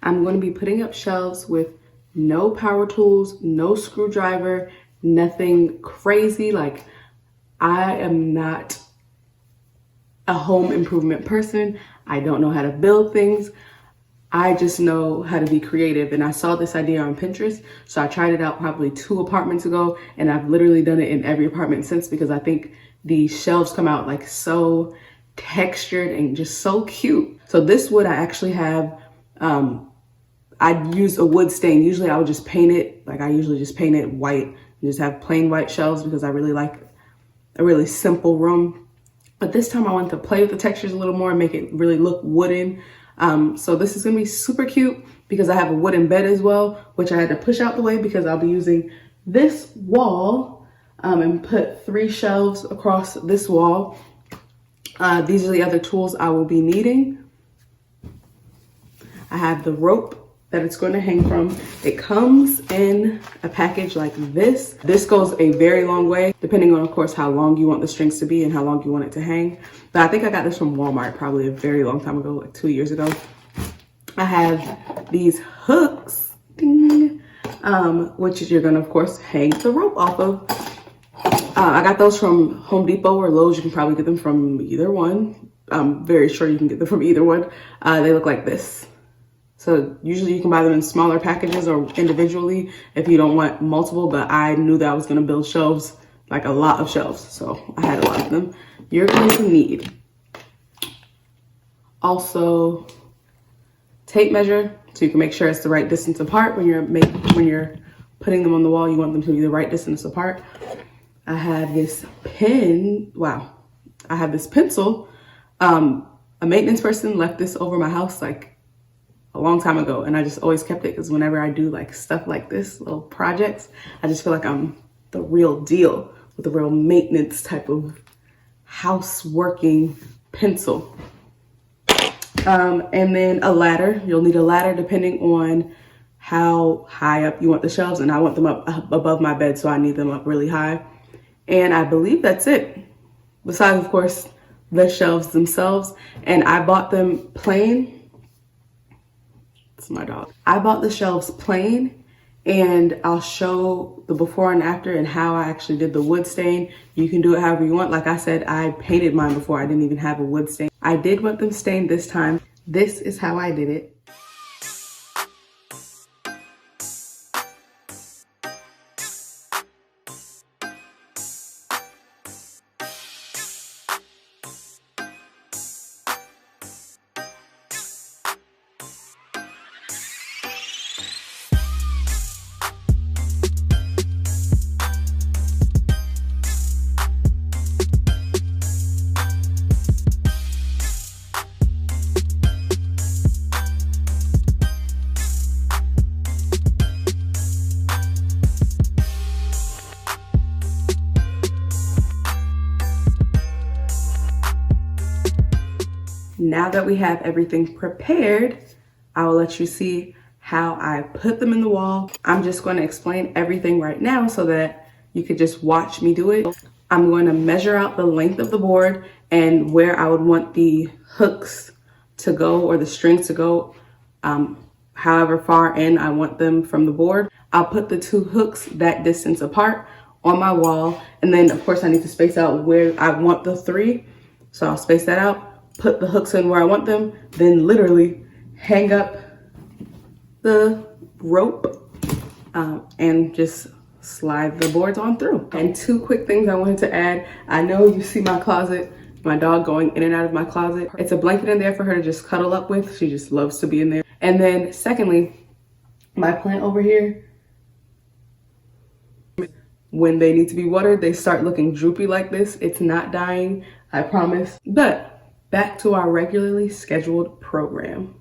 I'm going to be putting up shelves with no power tools, no screwdriver, nothing crazy. Like, I am not a home improvement person. I don't know how to build things. I just know how to be creative, and I saw this idea on Pinterest, so I tried it out probably 2 apartments ago, and I've literally done it in every apartment since, because I think the shelves come out like so textured and just so cute. So this wood I actually have, I used a wood stain. Usually I would just paint it, like I usually just paint it white and just have plain white shelves, because I really like a really simple room. But this time I wanted to play with the textures a little more and make it really look wooden. So this is gonna be super cute because I have a wooden bed as well, which I had to push out the way because I'll be using this wall and put 3 shelves across this wall. These are the other tools I will be needing. I have the rope that it's going to hang from. It comes in a package like this. This goes a very long way, depending on, of course, how long you want the strings to be and how long you want it to hang. But I think I got this from Walmart probably a very long time ago, like 2 years ago. I have these hooks, ding, which you're gonna, of course, hang the rope off of. I got those from Home Depot or Lowe's. You can probably get them from either one. I'm very sure you can get them from either one. They look like this. So usually you can buy them in smaller packages or individually if you don't want multiple, but I knew that I was gonna build shelves, like a lot of shelves. So I had a lot of them. You're going to need also tape measure, so you can make sure it's the right distance apart when you're putting them on the wall. You want them to be the right distance apart. I have this pen. Wow. I have this pencil. A maintenance person left this over my house like a long time ago, and I just always kept it because whenever I do like stuff like this, little projects, I just feel like I'm the real deal with a real maintenance type of house working pencil. And then a ladder. You'll need a ladder depending on how high up you want the shelves, and I want them up above my bed, so I need them up really high. And I believe that's it. Besides, of course, the shelves themselves, and I bought them plain. It's my dog. I bought the shelves plain, and I'll show the before and after and how I actually did the wood stain. You can do it however you want. Like I said, I painted mine before. I didn't even have a wood stain. I did want them stained this time. This is how I did it. Now that we have everything prepared, I will let you see how I put them in the wall. I'm just going to explain everything right now so that you could just watch me do it. I'm going to measure out the length of the board and where I would want the hooks to go or the strings to go, however far in I want them from the board. I'll put the 2 hooks that distance apart on my wall, and then of course I need to space out where I want the 3. So I'll space that out, put the hooks in where I want them, then literally hang up the rope and just slide the boards on through. And 2 quick things I wanted to add. I know you see my closet, my dog going in and out of my closet. It's a blanket in there for her to just cuddle up with. She just loves to be in there. And then secondly, my plant over here, when they need to be watered, they start looking droopy like this. It's not dying, I promise. But back to our regularly scheduled program.